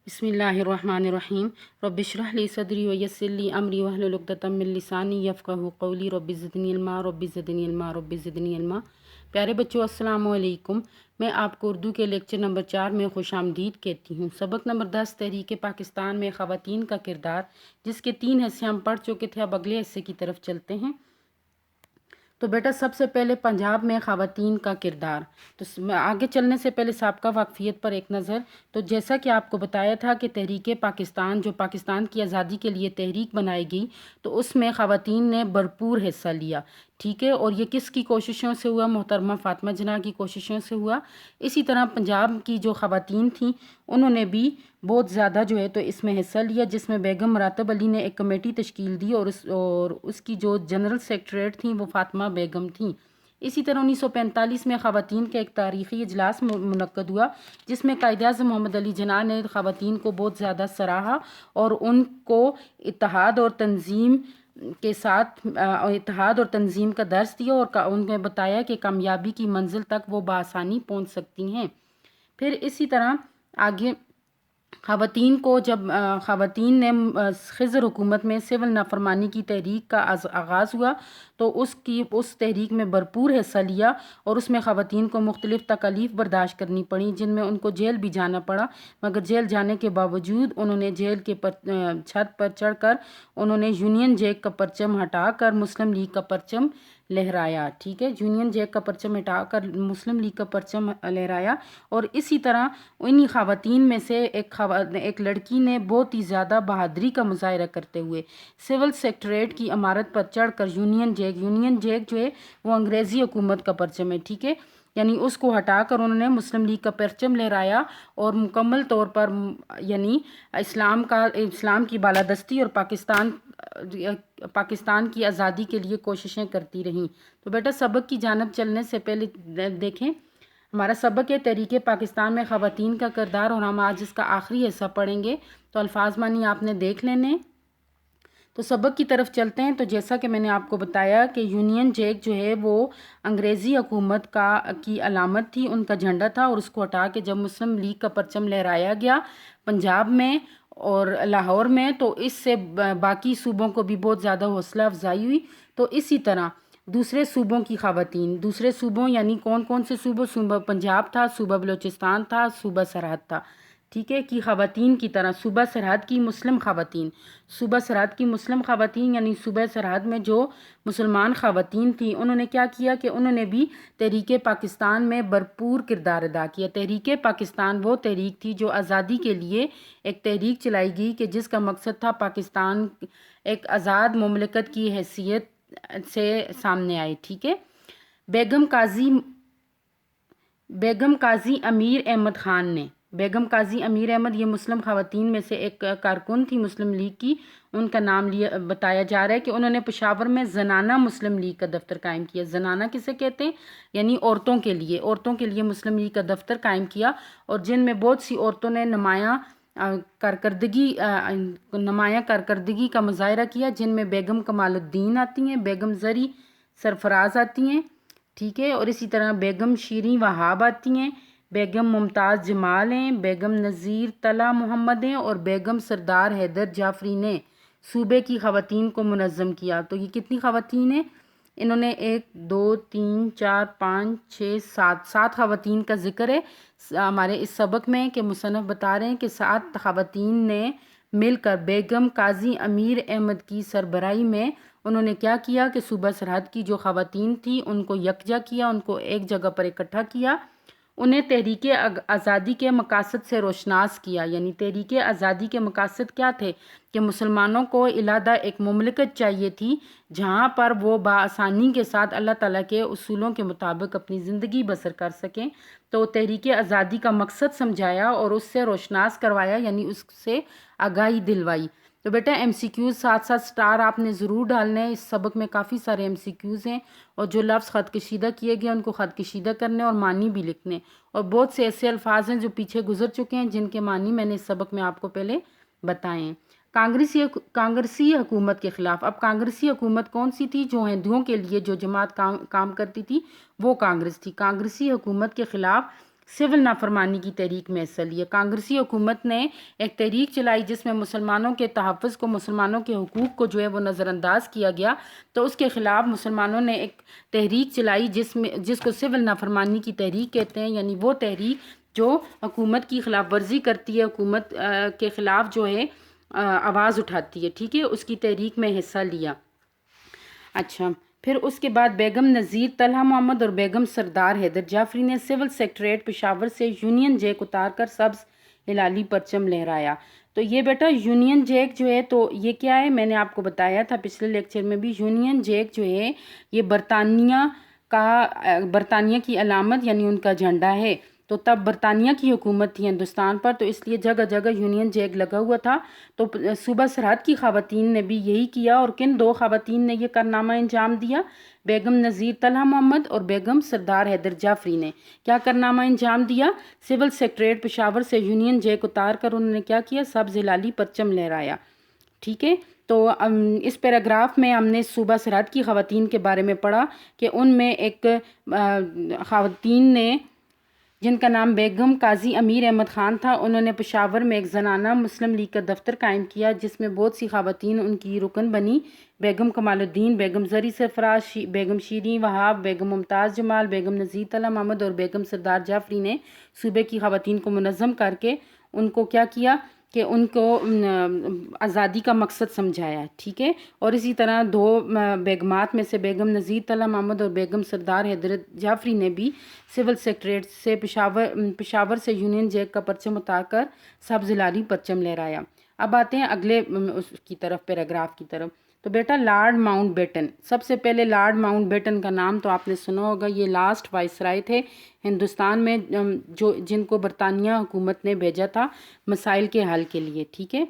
بسم اللہ الرحمن الرحیم رب اشرح لی صدری ویسر لی امری واحلل عقدۃ من لسانی یفقہوا قولی رب زدنی علما رب زدنی علما رب زدنی علما۔ پیارے بچوں السلام علیکم، میں آپ کو اردو کے لیکچر نمبر 4 میں خوش آمدید کہتی ہوں۔ سبق نمبر 10 تحریک پاکستان میں خواتین کا کردار، جس کے 3 حصے ہم پڑھ چکے تھے، اب اگلے حصے کی طرف چلتے ہیں۔ تو بیٹا سب سے پہلے پنجاب میں خواتین کا کردار، تو آگے چلنے سے پہلے سابقہ واقفیت پر ایک نظر۔ تو جیسا کہ آپ کو بتایا تھا کہ تحریک پاکستان جو پاکستان کی آزادی کے لیے تحریک بنائی گئی، تو اس میں خواتین نے بھرپور حصہ لیا، ٹھیک ہے۔ اور یہ کس کی کوششوں سے ہوا؟ محترمہ فاطمہ جناح کی کوششوں سے ہوا۔ اسی طرح پنجاب کی جو خواتین تھیں انہوں نے بھی بہت زیادہ جو ہے تو اس میں حصہ لیا، جس میں بیگم مراتب علی نے ایک کمیٹی تشکیل دی اور اس کی جو جنرل سیکریٹریٹ تھیں وہ فاطمہ بیگم تھیں۔ اسی طرح 1945 میں خواتین کا ایک تاریخی اجلاس منعقد ہوا، جس میں قائد اعظم محمد علی جناح نے خواتین کو بہت زیادہ سراہا اور ان کو اتحاد اور تنظیم کا درس دیا، اور ان نے بتایا کہ کامیابی کی منزل تک وہ بآسانی پہنچ سکتی ہیں۔ پھر اسی طرح آگے خواتین کو جب خواتین نے خضر حکومت میں سول نافرمانی کی تحریک کا آغاز ہوا تو اس تحریک میں بھرپور حصہ لیا، اور اس میں خواتین کو مختلف تکالیف برداشت کرنی پڑیں، جن میں ان کو جیل بھی جانا پڑا، مگر جیل جانے کے باوجود انہوں نے جیل کے چھت پر چڑھ کر انہوں نے یونین جیک کا پرچم ہٹا کر مسلم لیگ کا پرچم لہرایا، ٹھیک ہے۔ یونین جیک کا پرچم ہٹا کر مسلم لیگ کا پرچم لہرایا، اور اسی طرح انہی خواتین میں سے ایک لڑکی نے بہت ہی زیادہ بہادری کا مظاہرہ کرتے ہوئے سول سیکریٹریٹ کی عمارت پر چڑھ کر یونین جیک جو ہے وہ انگریزی حکومت کا پرچم ہے، ٹھیک ہے، یعنی اس کو ہٹا کر انہوں نے مسلم لیگ کا پرچم لہرایا اور مکمل طور پر یعنی اسلام کی بالادستی اور پاکستان کی آزادی کے لیے کوششیں کرتی رہیں۔ تو بیٹا سبق کی جانب چلنے سے پہلے دیکھیں، ہمارا سبق ہے تحریک پاکستان میں خواتین کا کردار، اور ہم آج اس کا آخری حصہ پڑھیں گے، تو الفاظ معنی آپ نے دیکھ لینے۔ تو سبق کی طرف چلتے ہیں۔ تو جیسا کہ میں نے آپ کو بتایا کہ یونین جیک جو ہے وہ انگریزی حکومت کی علامت تھی، ان کا جھنڈا تھا، اور اس کو ہٹا کے جب مسلم لیگ کا پرچم لہرایا گیا پنجاب میں اور لاہور میں، تو اس سے باقی صوبوں کو بھی بہت زیادہ حوصلہ افزائی ہوئی۔ تو اسی طرح دوسرے صوبوں کی خواتین، دوسرے صوبوں یعنی کون سے صوبہ پنجاب تھا، صوبہ بلوچستان تھا، صوبہ سرحد تھا، ٹھیک ہے، کی خواتین کی طرح صوبہ سرحد کی مسلم خواتین یعنی صوبہ سرحد میں جو مسلمان خواتین تھیں، انہوں نے کیا کیا کہ انہوں نے بھی تحریک پاکستان میں بھرپور کردار ادا کیا۔ تحریک پاکستان وہ تحریک تھی جو آزادی کے لیے ایک تحریک چلائی گئی کہ جس کا مقصد تھا پاکستان ایک آزاد مملکت کی حیثیت سے سامنے آئے، ٹھیک ہے۔ بیگم قاضی امیر احمد یہ مسلم خواتین میں سے ایک کارکن تھی مسلم لیگ کی۔ ان کا نام بتایا جا رہا ہے کہ انہوں نے پشاور میں زنانہ مسلم لیگ کا دفتر قائم کیا۔ زنانہ کسے کہتے ہیں؟ یعنی عورتوں کے لیے مسلم لیگ کا دفتر قائم کیا، اور جن میں بہت سی عورتوں نے نمایاں کارکردگی کا مظاہرہ کیا، جن میں بیگم کمال الدین آتی ہیں، بیگم زری سرفراز آتی ہیں، ٹھیک ہے، اور اسی طرح بیگم شیریں وہاب آتی ہیں، بیگم ممتاز جمال ہیں، بیگم نذیر طلعہ محمد ہیں، اور بیگم سردار حیدر جعفری نے صوبے کی خواتین کو منظم کیا۔ تو یہ کتنی خواتین ہیں؟ انہوں نے 1 2 3 4 5 6 7 خواتین کا ذکر ہے ہمارے اس سبق میں، کہ مصنف بتا رہے ہیں کہ 7 خواتین نے مل کر بیگم قاضی امیر احمد کی سربراہی میں انہوں نے کیا کیا کہ صوبہ سرحد کی جو خواتین تھیں ان کو یکجا کیا، ان کو ایک جگہ پر اکٹھا کیا، انہیں تحریک آزادی کے مقاصد سے روشناس کیا۔ یعنی تحریک آزادی کے مقاصد کیا تھے؟ کہ مسلمانوں کو علیحدہ ایک مملکت چاہیے تھی جہاں پر وہ بآسانی کے ساتھ اللہ تعالیٰ کے اصولوں کے مطابق اپنی زندگی بسر کر سکیں۔ تو تحریک آزادی کا مقصد سمجھایا اور اس سے روشناس کروایا، یعنی اس سے آگاہی دلوائی۔ تو بیٹا ایم سی کیوز ساتھ سٹار آپ نے ضرور ڈالنے ہیں۔ اس سبق میں کافی سارے ایم سی کیوز ہیں، اور جو لفظ خط کشیدہ کیے گئے ان کو خط کشیدہ کرنے اور معنی بھی لکھنے، اور بہت سے ایسے الفاظ ہیں جو پیچھے گزر چکے ہیں جن کے معنی میں نے اس سبق میں آپ کو پہلے بتائے ہیں۔ کانگریسی حکومت کے خلاف، اب کانگریسی حکومت کون سی تھی؟ جو ہندوؤں کے لیے جو جماعت کام کرتی تھی وہ کانگریس تھی۔ کانگریسی حکومت کے خلاف سول نافرمانی کی تحریک میں حصہ لیا۔ کانگریسی حکومت نے ایک تحریک چلائی جس میں مسلمانوں کے تحفظ کو، مسلمانوں کے حقوق کو جو ہے وہ نظر انداز کیا گیا، تو اس کے خلاف مسلمانوں نے ایک تحریک چلائی جس کو سول نافرمانی کی تحریک کہتے ہیں، یعنی وہ تحریک جو حکومت کی خلاف ورزی کرتی ہے، حکومت کے خلاف جو ہے آواز اٹھاتی ہے، ٹھیک ہے، اس کی تحریک میں حصہ لیا۔ اچھا، پھر اس کے بعد بیگم نذیر طلحہ محمد اور بیگم سردار حیدر جعفری نے سول سیکریٹریٹ پشاور سے یونین جیک اتار کر سبز ہلالی پرچم لہرایا۔ تو یہ بیٹا یونین جیک جو ہے تو یہ کیا ہے، میں نے آپ کو بتایا تھا پچھلے لیکچر میں بھی، یونین جیک جو ہے یہ برطانیہ کی علامت یعنی ان کا جھنڈا ہے۔ تو تب برطانیہ کی حکومت تھی ہندوستان پر، تو اس لیے جگہ جگہ یونین جیک لگا ہوا تھا۔ تو صوبہ سرحد کی خواتین نے بھی یہی کیا، اور کن دو خواتین نے یہ کارنامہ انجام دیا؟ بیگم نذیر طلحہ محمد اور بیگم سردار حیدر جعفری نے کیا کارنامہ انجام دیا؟ سول سیکریٹریٹ پشاور سے یونین جیک اتار کر انہوں نے کیا کیا؟ سبز ہلالی پرچم لہرایا، ٹھیک ہے۔ تو اس پیراگراف میں ہم نے صوبہ سرحد کی خواتین کے بارے میں پڑھا کہ ان میں ایک خواتین نے جن کا نام بیگم قاضی امیر احمد خان تھا، انہوں نے پشاور میں ایک زنانہ مسلم لیگ کا دفتر قائم کیا جس میں بہت سی خواتین ان کی رکن بنی۔ بیگم کمال الدین، بیگم زری سرفراز، بیگم شیریں وہاب، بیگم ممتاز جمال، بیگم نذیر طلحہ محمد اور بیگم سردار جعفری نے صوبے کی خواتین کو منظم کر کے ان کو کیا کیا کہ ان کو آزادی کا مقصد سمجھایا، ٹھیک ہے۔ اور اسی طرح دو بیگمات میں سے بیگم نذیر طلحہ محمد اور بیگم سردار حیدر جعفری نے بھی سول سیکریٹریٹ سے پشاور سے یونین جیک کا پرچم اتار کر سبز ہلالی پرچم لہرایا۔ اب آتے ہیں اگلے اس کی طرف، پیراگراف کی طرف۔ تو بیٹا لارڈ ماؤنٹ بیٹن، سب سے پہلے لارڈ ماؤنٹ بیٹن کا نام تو آپ نے سنا ہوگا، یہ لاسٹ وائسرائے تھے ہندوستان میں جن کو برطانیہ حکومت نے بھیجا تھا مسائل کے حل کے لیے، ٹھیک ہے۔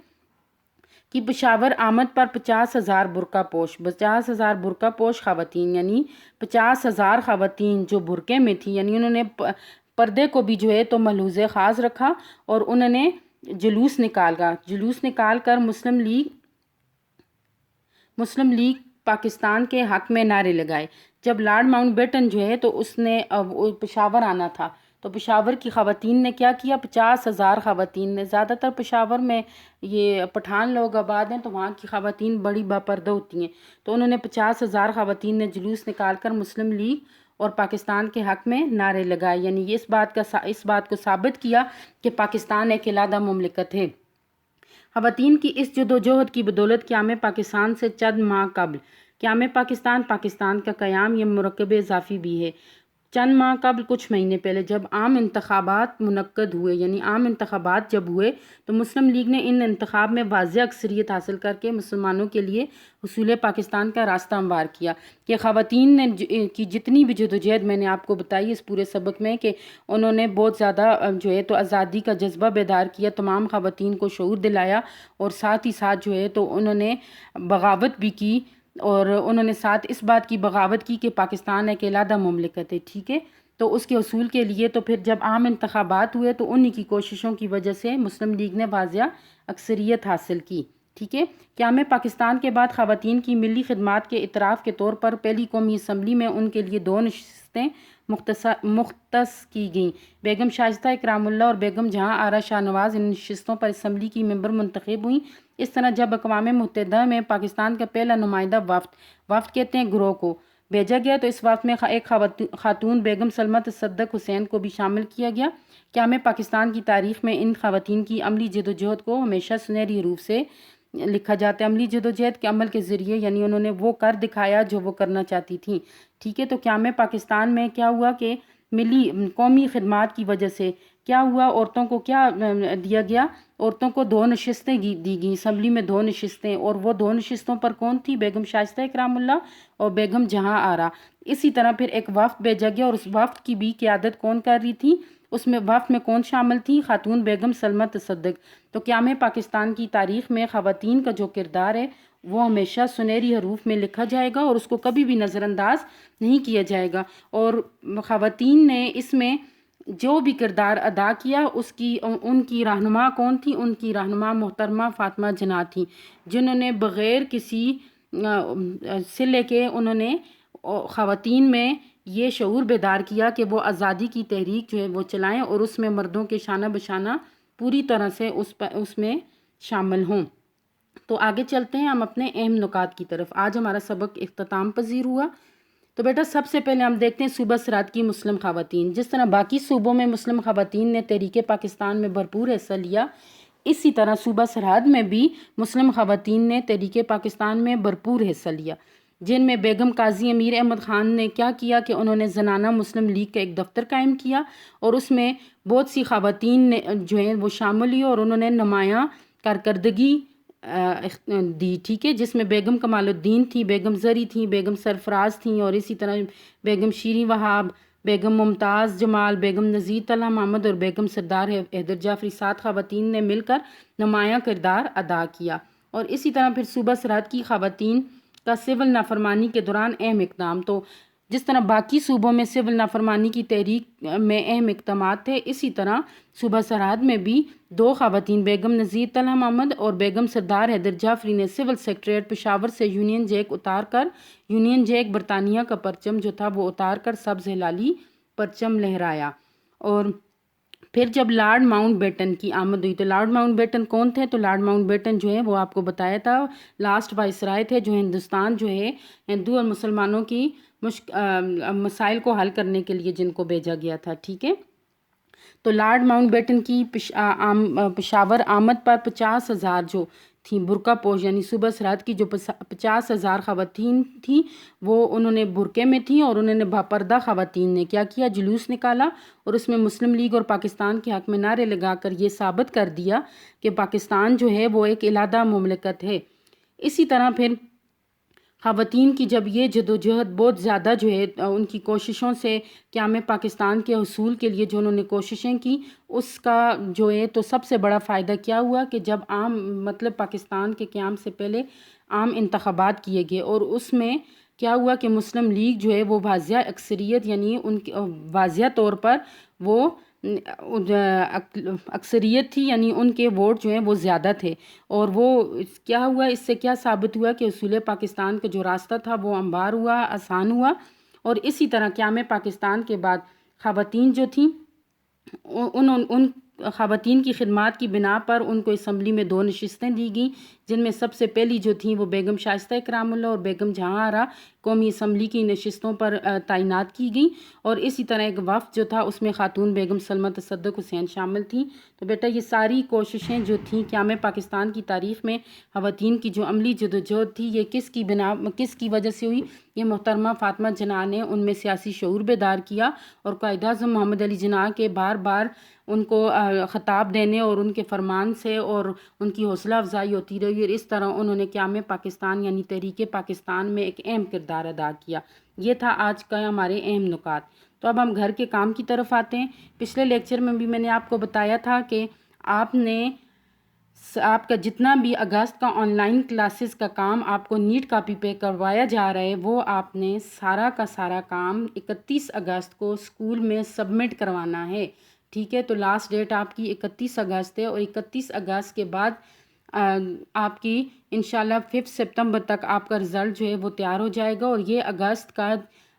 کہ پشاور آمد پر 50,000 برقع پوش، 50,000 برقع پوش خواتین، یعنی 50,000 خواتین جو برقعے میں تھیں، یعنی انہوں نے پردے کو بھی جو ہے تو ملحوظ خاص رکھا، اور انہوں نے جلوس نکال کر مسلم لیگ پاکستان کے حق میں نعرے لگائے۔ جب لارڈ ماؤنٹ بیٹن جو ہے تو اس نے پشاور آنا تھا، تو پشاور کی خواتین نے کیا کیا؟ 50,000 خواتین نے، زیادہ تر پشاور میں یہ پٹھان لوگ آباد ہیں تو وہاں کی خواتین بڑی باپردہ ہوتی ہیں، تو انہوں نے 50,000 خواتین نے جلوس نکال کر مسلم لیگ اور پاکستان کے حق میں نعرے لگائے، یعنی یہ اس بات کو ثابت کیا کہ پاکستان ایک علیحدہ مملکت ہے۔ خواتین کی اس جدوجہد کی بدولت قیام پاکستان سے چند ماہ قبل، قیام پاکستان کا قیام یہ مرکب اضافی بھی ہے، چند ماہ قبل، کچھ مہینے پہلے جب عام انتخابات منعقد ہوئے، یعنی عام انتخابات جب ہوئے تو مسلم لیگ نے ان انتخاب میں واضح اکثریت حاصل کر کے مسلمانوں کے لیے حصول پاکستان کا راستہ ہموار کیا۔ کہ خواتین نے کی جتنی بھی جدوجہد میں نے آپ کو بتائی اس پورے سبق میں، کہ انہوں نے بہت زیادہ جو ہے تو آزادی کا جذبہ بیدار کیا، تمام خواتین کو شعور دلایا، اور ساتھ ہی ساتھ جو ہے تو انہوں نے بغاوت بھی کی، اور انہوں نے ساتھ اس بات کی بغاوت کی کہ پاکستان ایک علیحدہ مملکت ہے، ٹھیک ہے۔ تو اس کے حصول کے لیے تو پھر جب عام انتخابات ہوئے تو انہی کی کوششوں کی وجہ سے مسلم لیگ نے واضح اکثریت حاصل کی، ٹھیک ہے۔ قیام پاکستان کے بعد خواتین کی ملی خدمات کے اعتراف کے طور پر پہلی قومی اسمبلی میں ان کے لیے 2 نشستیں مختص کی گئیں۔ بیگم شائستہ اکرام اللہ اور بیگم جہاں آرا شاہ نواز ان نشستوں پر اسمبلی کی ممبر منتخب ہوئیں۔ اس طرح جب اقوام متحدہ میں پاکستان کا پہلا نمائندہ وفد کہتے ہیں گروہ کو بھیجا گیا، تو اس وفد میں ایک خاتون بیگم سلمہ تصدق حسین کو بھی شامل کیا گیا۔ قیام پاکستان کی تاریخ میں ان خواتین کی عملی جدوجہد کو ہمیشہ سنہری حروف سے لکھا جاتا ہے۔ عملی جدوجہد کے عمل کے ذریعے، یعنی انہوں نے وہ کر دکھایا جو وہ کرنا چاہتی تھیں، ٹھیک ہے۔ تو قیام پاکستان میں کیا ہوا کہ ملی قومی خدمات کی وجہ سے کیا ہوا، عورتوں کو کیا دیا گیا؟ عورتوں کو 2 نشستیں دی گئیں اسمبلی میں، 2 نشستیں، اور وہ 2 نشستوں پر کون تھی؟ بیگم شائستہ اکرام اللہ اور بیگم جہاں آرا۔ اسی طرح پھر ایک وفد بھیجا گیا، اور اس وفد کی بھی قیادت کون کر رہی تھی؟ اس میں وفد میں کون شامل تھی؟ خاتون بیگم سلمہ تصدق۔ تو قیام پاکستان کی تاریخ میں خواتین کا جو کردار ہے وہ ہمیشہ سنہری حروف میں لکھا جائے گا، اور اس کو کبھی بھی نظر انداز نہیں کیا جائے گا۔ اور خواتین نے اس میں جو بھی کردار ادا کیا ان کی رہنما کون تھی؟ ان کی رہنما محترمہ فاطمہ جناح تھی، جنہوں نے بغیر کسی صلے کے انہوں نے خواتین میں یہ شعور بیدار کیا کہ وہ آزادی کی تحریک جو ہے وہ چلائیں اور اس میں مردوں کے شانہ بشانہ پوری طرح سے اس میں شامل ہوں۔ تو آگے چلتے ہیں ہم اپنے اہم نکات کی طرف۔ آج ہمارا سبق اختتام پذیر ہوا۔ تو بیٹا سب سے پہلے ہم دیکھتے ہیں صوبہ سرحد کی مسلم خواتین۔ جس طرح باقی صوبوں میں مسلم خواتین نے تحریک پاکستان میں بھرپور حصہ لیا، اسی طرح صوبہ سرحد میں بھی مسلم خواتین نے تحریک پاکستان میں بھرپور حصہ لیا، جن میں بیگم قاضی امیر احمد خان نے کیا کیا کہ انہوں نے زنانہ مسلم لیگ کا ایک دفتر قائم کیا اور اس میں بہت سی خواتین نے جو ہیں وہ شامل ہوئی اور انہوں نے نمایاں کارکردگی دی، ٹھیک ہے، جس میں بیگم کمال الدین تھی، بیگم زری تھیں، بیگم سرفراز تھیں اور اسی طرح بیگم شیریں وہاب، بیگم ممتاز جمال، بیگم نذیر طلحہ محمد اور بیگم سردار حیدر جعفری 7 خواتین نے مل کر نمایاں کردار ادا کیا۔ اور اسی طرح پھر صوبہ سرحد کی خواتین کا سول نافرمانی کے دوران اہم اقدام۔ تو جس طرح باقی صوبوں میں سول نافرمانی کی تحریک میں اہم اقدامات تھے، اسی طرح صوبہ سرحد میں بھی 2 خواتین بیگم نذیر طلحہ محمد اور بیگم سردار حیدر جعفری نے سول سیکریٹریٹ پشاور سے یونین جیک برطانیہ کا پرچم جو تھا وہ اتار کر سبز ہلالی پرچم لہرایا۔ اور پھر جب لارڈ ماؤنٹ بیٹن کی آمد ہوئی، تو لارڈ ماؤنٹ بیٹن کون تھے؟ تو لارڈ ماؤنٹ بیٹن جو ہے وہ آپ کو بتایا تھا لاسٹ وائسرائے تھے جو ہندوستان جو ہے ہندو اور مسلمانوں کی مسائل کو حل کرنے کے لیے جن کو بھیجا گیا تھا، ٹھیک ہے۔ تو لارڈ ماؤنٹ بیٹن کی پشاور آمد پر 50,000 جو تھیں برقع پوش، یعنی صوبہ سرحد کی جو 50,000 خواتین تھیں وہ انہوں نے برقعے میں تھیں اور انہوں نے باپردہ خواتین نے کیا کیا، جلوس نکالا اور اس میں مسلم لیگ اور پاکستان کے حق میں نعرے لگا کر یہ ثابت کر دیا کہ پاکستان جو ہے وہ ایک علیحدہ مملکت ہے۔ اسی طرح پھر خواتین کی جب یہ جدوجہد بہت زیادہ جو ہے ان کی کوششوں سے قیام پاکستان کے حصول کے لیے جو انہوں نے کوششیں کی، اس کا جو ہے تو سب سے بڑا فائدہ کیا ہوا کہ جب پاکستان کے قیام سے پہلے عام انتخابات کیے گئے اور اس میں کیا ہوا کہ مسلم لیگ جو ہے وہ واضح اکثریت، یعنی ان کی واضح طور پر وہ اکثریت تھی، یعنی ان کے ووٹ جو ہیں وہ زیادہ تھے اور وہ کیا ہوا، اس سے کیا ثابت ہوا کہ حصول پاکستان کا جو راستہ تھا وہ ہموار ہوا، آسان ہوا۔ اور اسی طرح قیام پاکستان کے بعد خواتین جو تھیں ان خواتین کی خدمات کی بنا پر ان کو اسمبلی میں 2 نشستیں دی گئیں، جن میں سب سے پہلی جو تھیں وہ بیگم شائستہ اکرام اللہ اور بیگم جہاں آرا قومی اسمبلی کی نشستوں پر تعینات کی گئیں۔ اور اسی طرح ایک وفد جو تھا اس میں خاتون بیگم سلمہ تصدق حسین شامل تھیں۔ تو بیٹا یہ ساری کوششیں جو تھیں قیام پاکستان کی تاریخ میں خواتین کی جو عملی جدوجہد تھی یہ کس کی وجہ سے ہوئی؟ یہ محترمہ فاطمہ جناح نے ان میں سیاسی شعور بیدار کیا اور قائد اعظم محمد علی جناح کے بار بار ان کو خطاب دینے اور ان کے فرمان سے اور ان کی حوصلہ افزائی ہوتی رہی اور اس طرح انہوں نے قیام پاکستان یعنی تحریک پاکستان میں ایک اہم کردار ادا کیا۔ یہ تھا آج کا ہمارے اہم نکات۔ تو اب ہم گھر کے کام کی طرف آتے ہیں۔ پچھلے لیکچر میں بھی میں نے آپ کو بتایا تھا کہ آپ کا جتنا بھی اگست کا آن لائن کلاسز کا کام آپ کو نیٹ کاپی پہ کروایا جا رہا ہے وہ آپ نے سارا کا سارا کام 31 اگست کو اسکول میں سبمٹ کروانا ہے، ٹھیک ہے۔ تو لاسٹ ڈیٹ آپ کی 31 اگست ہے اور 31 اگست کے بعد آپ کی انشاءاللہ 5 سپتمبر تک آپ کا رزلٹ جو ہے وہ تیار ہو جائے گا اور یہ اگست کا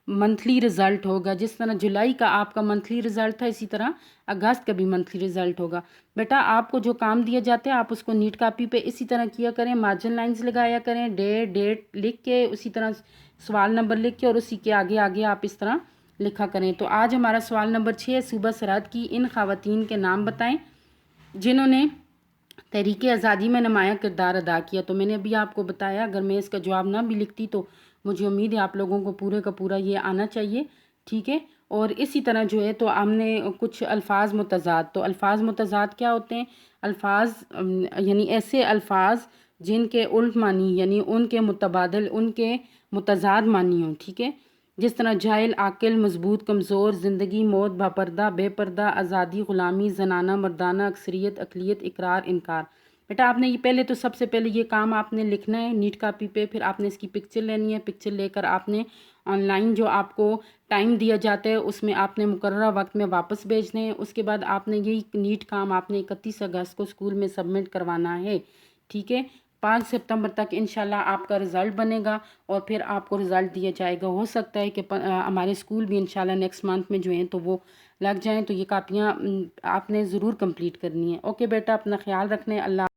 منتھلی رزلٹ ہوگا۔ جس طرح جولائی کا آپ کا منتھلی رزلٹ تھا اسی طرح اگست کا بھی منتھلی رزلٹ ہوگا۔ بیٹا آپ کو جو کام دیا جاتا ہے آپ اس کو نیٹ کاپی پہ اسی طرح کیا کریں، مارجن لائنز لگایا کریں، ڈیٹ لکھ کے اسی طرح سوال نمبر لکھ کے اور اسی کے آگے آگے آپ اس طرح لکھا کریں۔ تو آج ہمارا سوال نمبر 6 ہے، صوبہ سرحد کی ان خواتین کے نام بتائیں جنہوں نے تحریک آزادی میں نمایاں کردار ادا کیا۔ تو میں نے ابھی آپ کو بتایا اگر میں اس کا جواب نہ بھی لکھتی تو مجھے امید ہے آپ لوگوں کو پورے کا پورا یہ آنا چاہیے، ٹھیک ہے۔ اور اسی طرح جو ہے تو ہم نے کچھ الفاظ متضاد، تو الفاظ متضاد کیا ہوتے ہیں؟ الفاظ یعنی ایسے الفاظ جن کے الٹ معنی یعنی ان کے متبادل ان کے متضاد معنی ہوں، ٹھیک ہے۔ جس طرح جاہل، عاقل، مضبوط، کمزور، زندگی، موت، باپردہ، بے پردہ، آزادی، غلامی، زنانہ، مردانہ، اکثریت، اقلیت، اقرار، انکار۔ بیٹا آپ نے یہ پہلے تو سب سے پہلے یہ کام آپ نے لکھنا ہے نیٹ کاپی پہ، پھر آپ نے اس کی پکچر لینی ہے، پکچر لے کر آپ نے آن لائن جو آپ کو ٹائم دیا جاتا ہے اس میں آپ نے مقررہ وقت میں واپس بھیجنے ہیں۔ اس کے بعد آپ نے یہی نیٹ کام آپ نے 31 اگست کو اسکول میں سبمٹ کروانا ہے، ٹھیک ہے۔ 5 ستمبر تک انشاءاللہ آپ کا رزلٹ بنے گا اور پھر آپ کو رزلٹ دیا جائے گا. ہو سکتا ہے کہ ہمارے اسکول بھی انشاءاللہ نیکسٹ منتھ میں جو ہیں تو وہ لگ جائیں. تو یہ کاپیاں آپ نے ضرور کمپلیٹ کرنی ہے. اوکے بیٹا، اپنا خیال رکھنا ہے. اللہ